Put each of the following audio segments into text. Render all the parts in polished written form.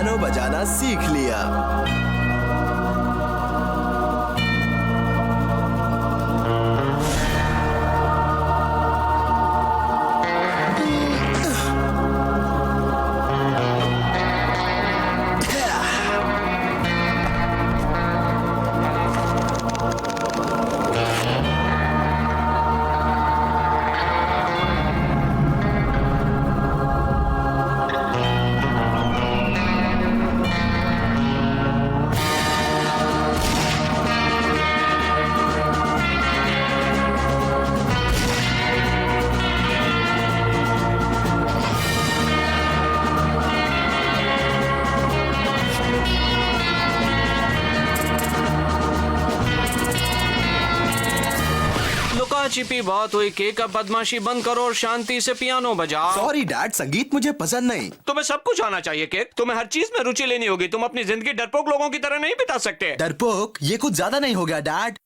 Piano बजाना सीख लिया। छिपी बहुत हुई केक, अब बदमाशी बंद करो और शांति से पियानो बजाओ। सॉरी डैड, संगीत मुझे पसंद नहीं। तुम्हें सब कुछ आना चाहिए केक, तुम्हें हर चीज में रुचि लेनी होगी। तुम अपनी जिंदगी डरपोक लोगों की तरह नहीं बिता सकते। डरपोक? ये कुछ ज्यादा नहीं हो गया डैड?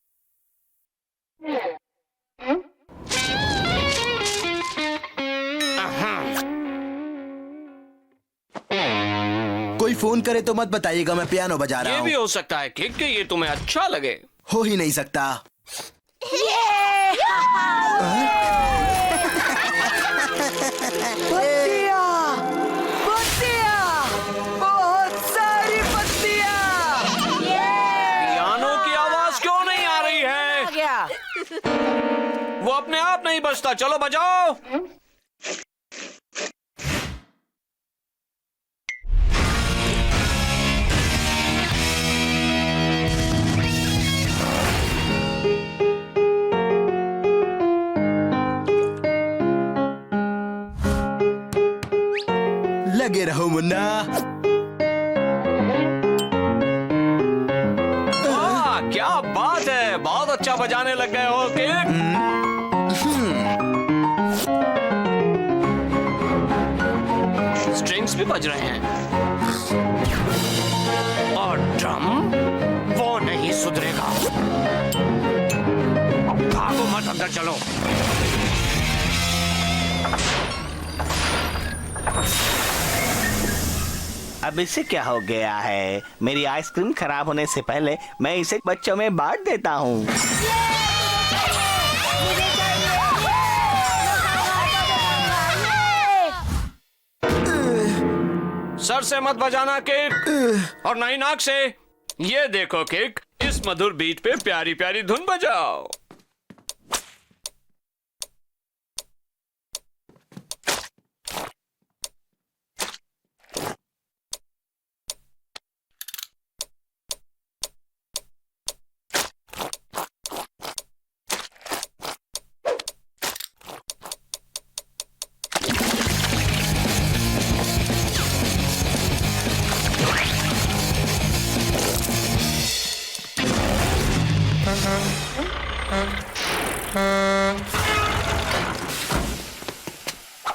कोई फोन करे तो मत बताइएगा मैं पियानो बजा रहा ये हूँ। भी हो सकता है केक कि ये तुम्हें अच्छा लगे। हो ही नहीं सकता। पत्तियाँ, पत्तियाँ, बहुत सारी पत्तियाँ। पियानो की आवाज क्यों नहीं आ रही है? क्या? वो अपने आप नहीं बजता। चलो बजाओ। लगे रहो मुन्ना। वाह, क्या बात है, बहुत अच्छा बजाने लग गए हो केक। स्ट्रिंग्स भी बज रहे हैं और ड्रम, वो नहीं सुधरेगा। भागो मत, अंदर चलो। अब इसे क्या हो गया है? मेरी आइसक्रीम खराब होने से पहले मैं इसे बच्चों में बांट देता हूँ। सर से मत बजाना केक, और नहीं नाक से। ये देखो केक, इस मधुर बीट पे प्यारी प्यारी धुन बजाओ।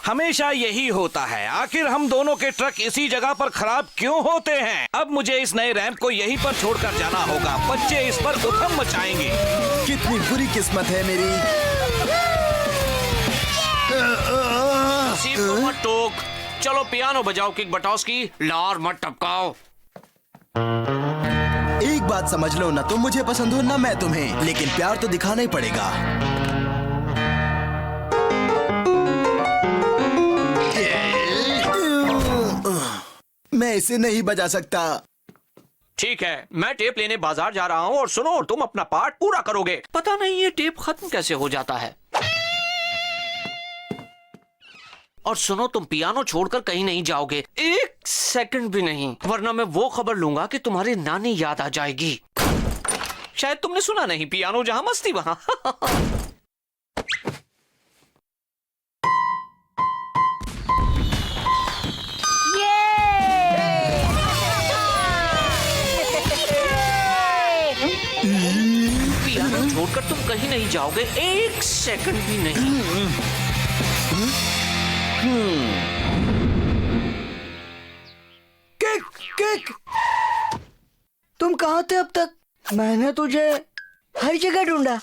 हमेशा यही होता है। आखिर हम दोनों के ट्रक इसी जगह पर खराब क्यों होते हैं? अब मुझे इस नए रैंप को यहीं पर छोड़कर जाना होगा। बच्चे इस पर उधम मचाएंगे। कितनी बुरी किस्मत है मेरी। नसीब को मत टोक। चलो पियानो बजाओ किक बटॉस्की, लार मत टपकाओ। एक बात समझ लो, ना तुम मुझे पसंद हो ना मैं तुम्हें, लेकिन प्यार तो दिखाना ही पड़ेगा। मैं इसे नहीं बजा सकता। ठीक है, मैं टेप लेने बाजार जा रहा हूँ, और सुनो, तुम अपना पार्ट पूरा करोगे। पता नहीं ये टेप खत्म कैसे हो जाता है। और सुनो, तुम पियानो छोड़कर कहीं नहीं जाओगे, एक सेकंड भी नहीं, वरना मैं वो खबर लूंगा कि तुम्हारी नानी याद आ जाएगी। शायद तुमने सुना नहीं, पियानो जहां मस्ती वहां। पियानो छोड़कर तुम कहीं नहीं जाओगे, एक सेकंड भी नहीं। किक, किक, तुम कहाँ थे अब तक? मैंने तुझे हर जगह ढूंढा।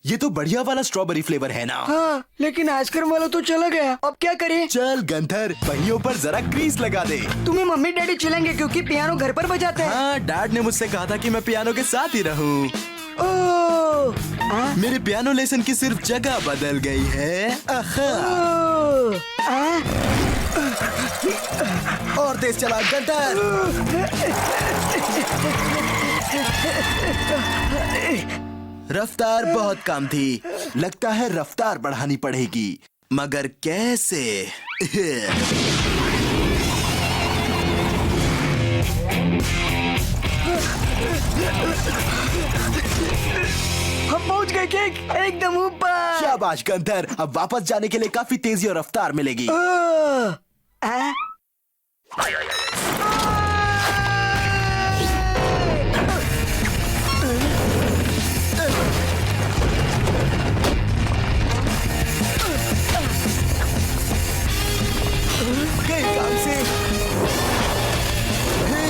ये तो बढ़िया वाला स्ट्रॉबेरी फ्लेवर है ना। हाँ, लेकिन आइसक्रीम वाला तो चला गया। अब क्या करें? चल गंथर, पहियों पर जरा ग्रीस लगा दे। तुम्हें मम्मी डैडी चिल्लाएंगे क्योंकि पियानो घर पर बजाते हैं। हाँ, डैड ने मुझसे कहा था कि मैं पियानो के साथ ही रहूं। ओह, मेरे पियानो लेसन की सिर्फ जगह बदल गई है। आहा। और तेज चला गंथर। रफ्तार बहुत कम थी, लगता है रफ्तार बढ़ानी पड़ेगी, मगर कैसे? हम पहुंच गए केक, एकदम ऊपर। शाबाश गंथर, अब वापस जाने के लिए काफी तेजी और रफ्तार मिलेगी। गई काम से। हे।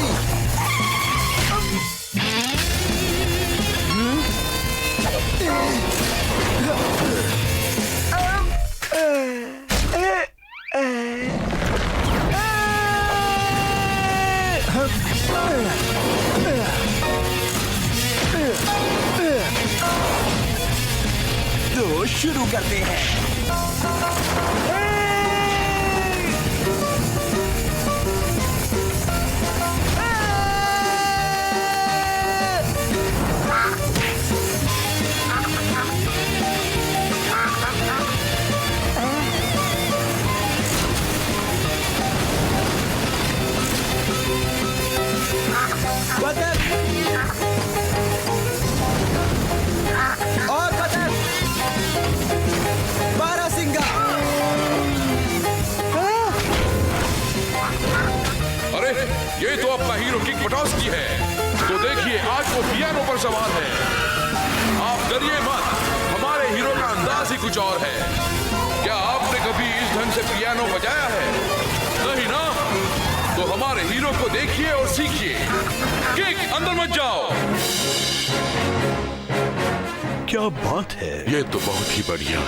तो शुरू करते हैं। बदल। और बदल। बारासिंगा। अरे ये तो अपना हीरो किक बटॉस्की है। तो देखिए आज वो पियानो पर सवार है। आप डरिए मत, हमारे हीरो का अंदाज ही कुछ और है। क्या आपने कभी इस ढंग से पियानो बजाया है? नहीं ना? तो हमारे हीरो को देखिए और सीखिए। किक, अंदर मत जाओ। क्या बात है? ये तो बहुत ही बढ़िया है।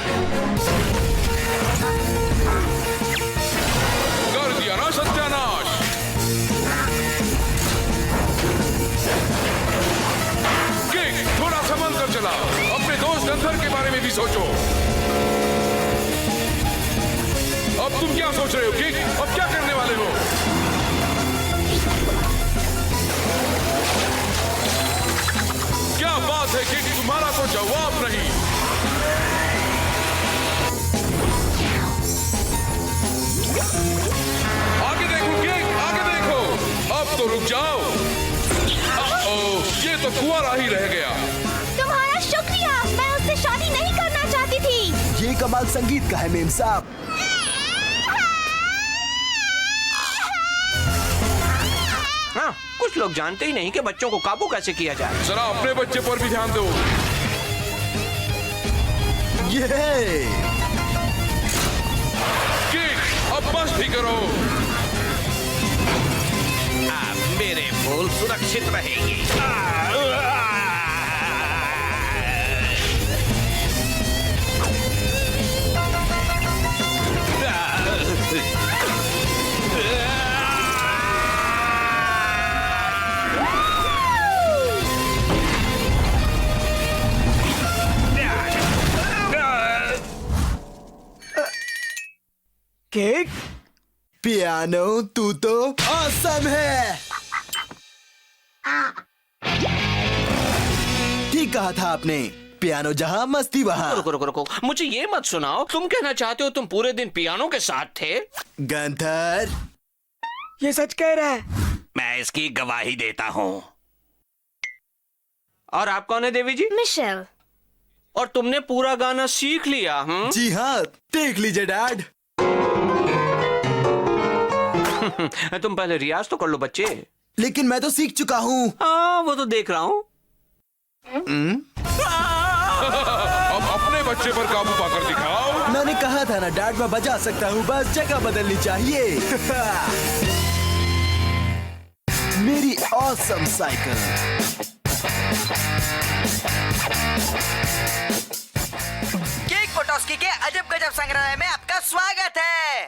कर दिया ना सत्यानाश। किक, थोड़ा संभल कर चला। अपने दोस्त गंथर के बारे में भी सोचो। अब तुम क्या सोच रहे हो किक? अब क्या करने वाले हो? क्या बात है किक, तुम्हारा तो जवाब नहीं। आगे देखो किक, आगे देखो। अब तो रुक जाओ। ये तो कुंवारा ही रह गया। तुम्हारा शुक्रिया, मैं उससे शादी नहीं करना चाहती थी। ये कमाल संगीत का है मेम साहब। हाँ, कुछ लोग जानते ही नहीं कि बच्चों को काबू कैसे किया जाए। जरा अपने बच्चे पर भी ध्यान दो। ये किक, अब बस भी करो। मेरे फूल सुरक्षित रहेंगे। केक, पियानो, तू तो ऑसम है। ठीक कहा था आपने, पियानो जहां मस्ती वहां। रुको रुको रुको, मुझे ये मत सुनाओ। तुम कहना चाहते हो तुम पूरे दिन पियानो के साथ थे? गंथर, ये सच कह रहा है। मैं इसकी गवाही देता हूँ। और आप कौन है देवी जी? मिशेल। और तुमने पूरा गाना सीख लिया? जी हाँ, देख लीजिए डैड। तुम पहले रियाज तो कर लो बच्चे। लेकिन मैं तो सीख चुका हूँ। हाँ, वो तो देख रहा हूँ। अब अपने बच्चे पर काबू पाकर दिखाओ। मैंने कहा था ना डैड, मैं बजा सकता हूँ, बस जगह बदलनी चाहिए। मेरी ऑसम साइकिल। अजब गजब संग्रहालय में आपका स्वागत है।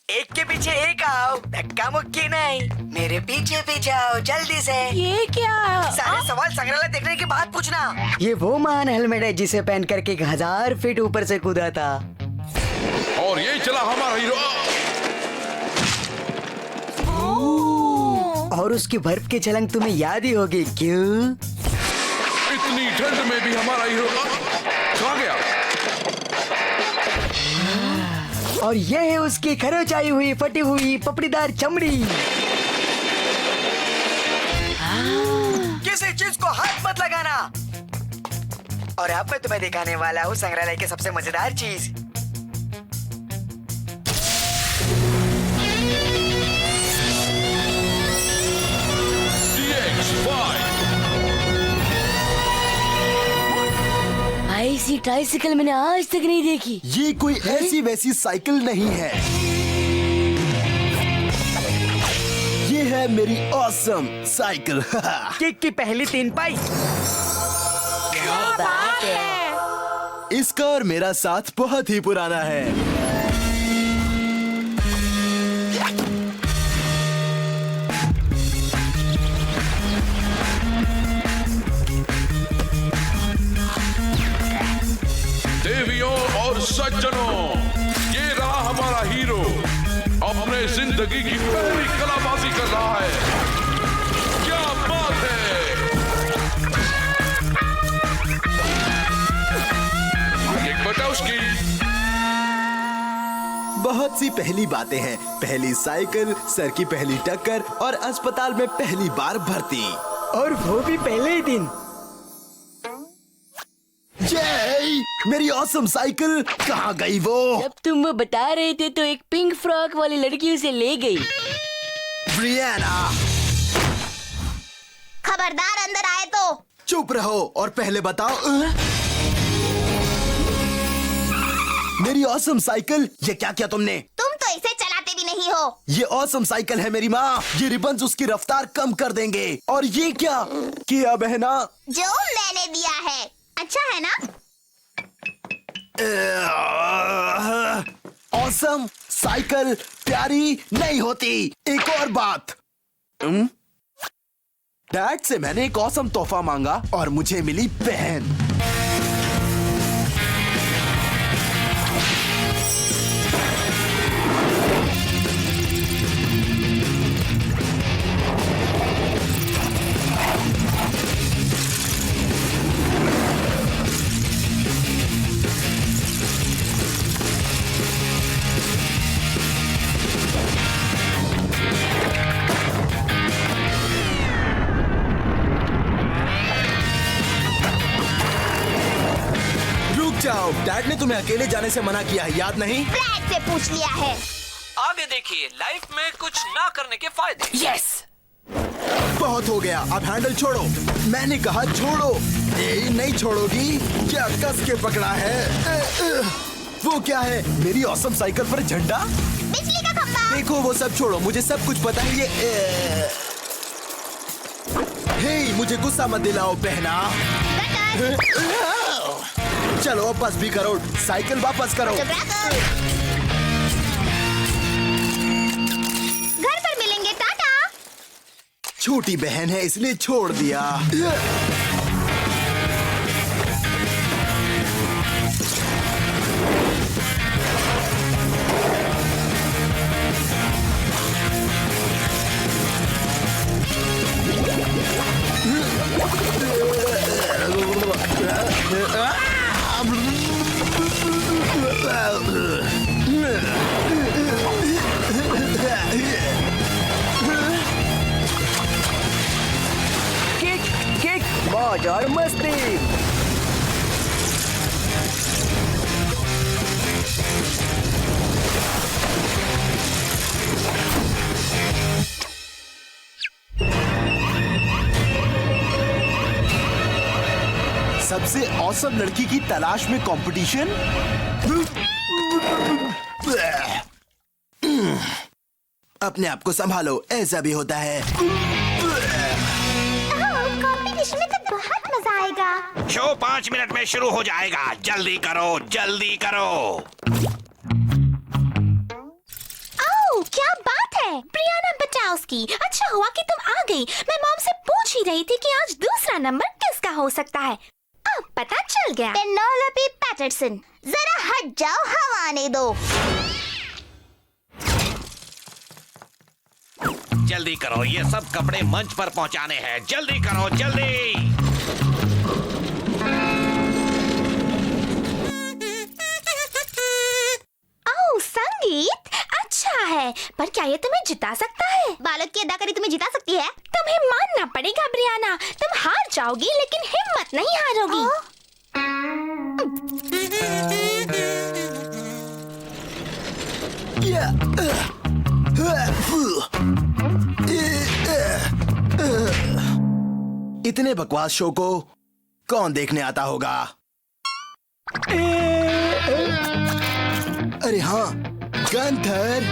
एक के पीछे एक आओ, धक्का मुक्की नहीं। मेरे पीछे पीछे आओ जल्दी से। ये क्या? सारे सवाल संग्रहालय देखने के बाद पूछना। ये वो महान हेलमेट है जिसे पहन करके 1000 फीट ऊपर से कूदा था। और ये चला हमारा हीरो। और उसकी बर्फ की छलंग तुम्हें याद ही होगी, क्यों? इतनी ठंड में भी हमारा हीरो कहाँ गया? और ये है उसकी खरोचाई हुई फटी हुई पपड़ीदार चमड़ी। किसी चीज को हाथ मत लगाना। और अब मैं तुम्हें दिखाने वाला हूँ संग्रहालय की सबसे मजेदार चीज। ऐसी ट्राइसिकल मैंने आज तक नहीं देखी। ये कोई ऐसी वैसी साइकिल नहीं है, ये है मेरी ऑसम साइकिल। किक की पहली 3 पाई। इसका और मेरा साथ बहुत ही पुराना है। देवियों और सज्जनों, ये रहा हमारा हीरो, अपने जिंदगी की पहली कलाबाजी कर रहा है। क्या बात है! एक बटा उसकी। बहुत सी पहली बातें हैं, पहली साइकिल, सर की पहली टक्कर और अस्पताल में पहली बार भर्ती। और वो भी पहले ही दिन। जय, मेरी ऑसम साइकिल कहाँ गई वो? जब तुम वो बता रहे थे तो एक पिंक फ्रॉक वाली लड़की उसे ले गई। ब्रियाना, खबरदार अंदर आए तो। चुप रहो और पहले बताओ। मेरी ऑसम साइकिल, ये क्या किया तुमने? तुम तो इसे चलाते भी नहीं हो। ये ऑसम साइकिल है मेरी माँ, ये रिबन्स उसकी रफ्तार कम कर देंगे। और ये क्या किया बहना? जो मैंने दिया है, अच्छा है ना? ऑसम साइकिल प्यारी नहीं होती। एक और बात, डैड से मैंने एक ऑसम तोहफा मांगा और मुझे मिली बहन। जाओ, डैड ने तुम्हें अकेले जाने से मना किया है, याद नहीं? फ्लैट से पूछ लिया है। आगे देखिए, लाइफ में कुछ ना करने के फायदे। यस। बहुत हो गया, अब हैंडल छोड़ो। मैंने कहा छोड़ो। ये नहीं छोड़ोगी? क्या कस के पकड़ा है? वो क्या है? मेरी ऑसम साइकिल पर झंडा? बिजली का खंभा। देखो वो सब छोड़ो, मुझे सब कुछ पता है। ये हे, मुझे गुस्सा मत दिलाओ बहना। चलो अब बस भी करो, साइकिल वापस करो। घर पर मिलेंगे, टाटा। छोटी बहन है इसलिए छोड़ दिया। किक किक, मौज और मस्ती। सबसे ऑसम लड़की की तलाश में कंपटीशन। अपने आप को संभालो, ऐसा भी होता है। कंपटीशन में तो बहुत मजा आएगा। शो 5 मिनट में शुरू हो जाएगा। जल्दी करो, जल्दी करो। ओह, क्या बात है ब्रियाना बटाउस्की। अच्छा हुआ कि तुम आ गई। मैं मॉम से पूछ ही रही थी कि आज दूसरा नंबर किसका हो सकता है। अब पता चल गया। पेनेलोपी पैटरसन, जरा हट जाओ, हवा आने दो। जल्दी करो, ये सब कपड़े मंच पर पहुंचाने हैं। जल्दी करो, जल्दी। ओह, संगीत अच्छा है, पर क्या ये तुम्हें जिता सकता है? बालक की अदाकारी तुम्हें जिता सकती है? तुम्हें मानना पड़ेगा ब्रियाना, तुम हार जाओगी लेकिन हिम्मत नहीं हारोगी। इतने बकवास शो को कौन देखने आता होगा? अरे हाँ, गंथर।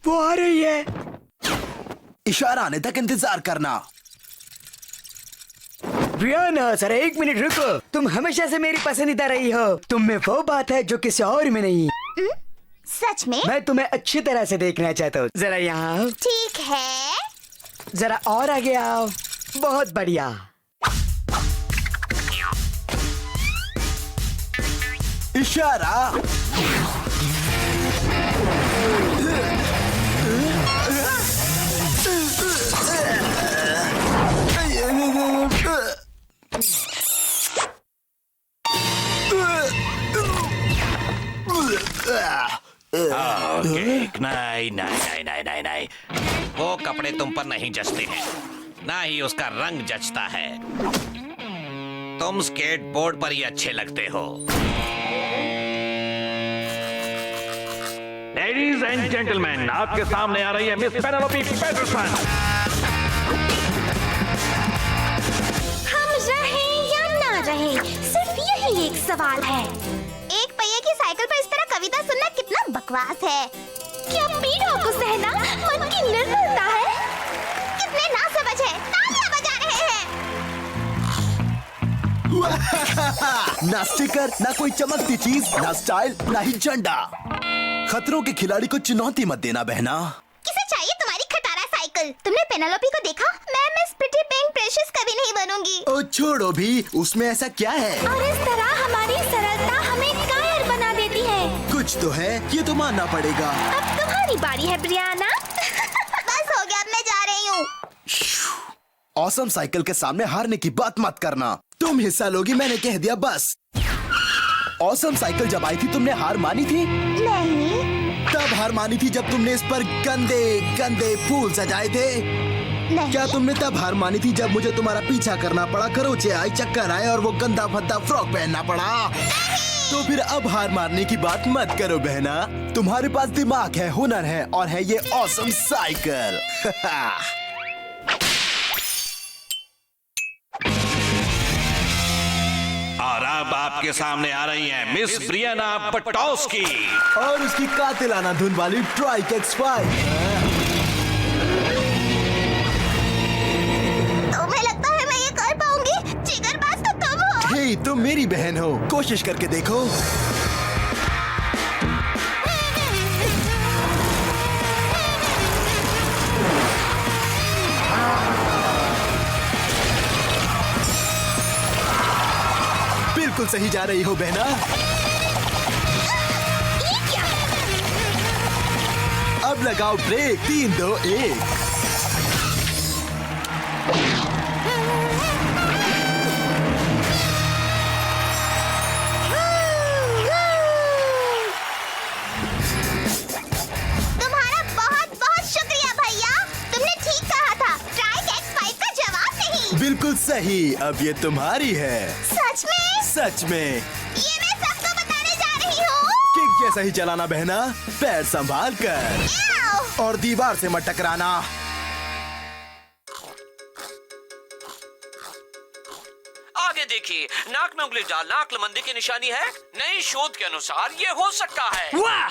वो आ रही है। इशारा आने तक इंतजार करना। ब्रियाना, जरा 1 मिनट रुको। तुम हमेशा से मेरी पसंदीदा रही हो। तुम में वो बात है जो किसी और में नहीं। सच में? मैं तुम्हें अच्छी तरह से देखना चाहता हूँ। जरा यहाँ आओ। ठीक है। जरा और आगे आओ। बहुत बढ़िया। इशारा। नहीं, नहीं, नहीं, नहीं, नहीं। वो कपड़े तुम पर नहीं जचते हैं, ना ही उसका रंग जचता है। तुम स्केटबोर्ड पर ही अच्छे लगते हो। लेडीज एंड जेंटलमैन, आपके सामने आ रही है मिस पेनेलोपी पैटरसन। हम रहें या ना रहें, सिर्फ यही एक सवाल है। एक पहिए की साइकिल पर इस तरह कविता सुनना कितना बकवास है। क्या पीड़ों को सहना मन की निर्बलता है? कितने नासमझ हैं, तालियां बजा रहे हैं। ना स्टिकर, ना कोई चमकती चीज, ना स्टाइल, ना ही झंडा। खतरों के खिलाड़ी को चुनौती मत देना बहना। किसे चाहिए तुम्हारी खटारा साइकिल? तुमने पेनेलोपी को देखा? मैं मिस प्रिटी पिंक प्रेशियस कभी नहीं बनूंगी। ओ छोड़ो भी, उसमें ऐसा क्या है? और इस तरह हमारी सरलता हमें कायर बना देती है। कुछ तो है, ये तो मानना पड़ेगा। अब तुम्हारी बारी है ब्रियाना। बस हो गया, अब मैं जा रही हूँ। ऑसम साइकिल के सामने हारने की बात मत करना। तुम हिस्सा लोगी, मैंने कह दिया बस। ऑसम साइकिल जब आई थी तुमने हार मानी थी? नहीं। तब हार मानी थी जब तुमने इस पर गंदे गंदे फूल सजाए थे? नहीं। क्या तुमने तब हार मानी थी जब मुझे तुम्हारा पीछा करना पड़ा, खरोचे आए, चक्कर आए और वो गंदा फद्दा फ्रॉक पहनना पड़ा? तो फिर अब हार मारने की बात मत करो बहना। तुम्हारे पास दिमाग है, हुनर है और है ये ऑसम साइकिल। और अब आपके सामने आ रही हैं मिस ब्रियाना बटाउस्की और उसकी कातिलाना धुन वाली ट्राइक X5। तुम्हें लगता है मैं ये कर पाऊंगी? जिगरबाज तो तुम हो। हे, तुम मेरी बहन हो, कोशिश करके देखो। बिल्कुल सही जा रही हो बहना। ये क्या? अब लगाओ ब्रेक। 3, 2, 1। तुम्हारा बहुत बहुत शुक्रिया भैया, तुमने ठीक कहा था। ट्राइक X5 का जवाब नहीं। बिल्कुल सही, अब ये तुम्हारी है। सच में? सच में। ये मैं सबको बताने जा रही हूँ। किक जैसा ही चलाना बहना, पैर संभाल कर याओ। और दीवार से मत टकराना। आगे देखिए, नाक में उंगली डालना अक्लमंदी की निशानी है। नई शोध के अनुसार ये हो सकता है। वाह,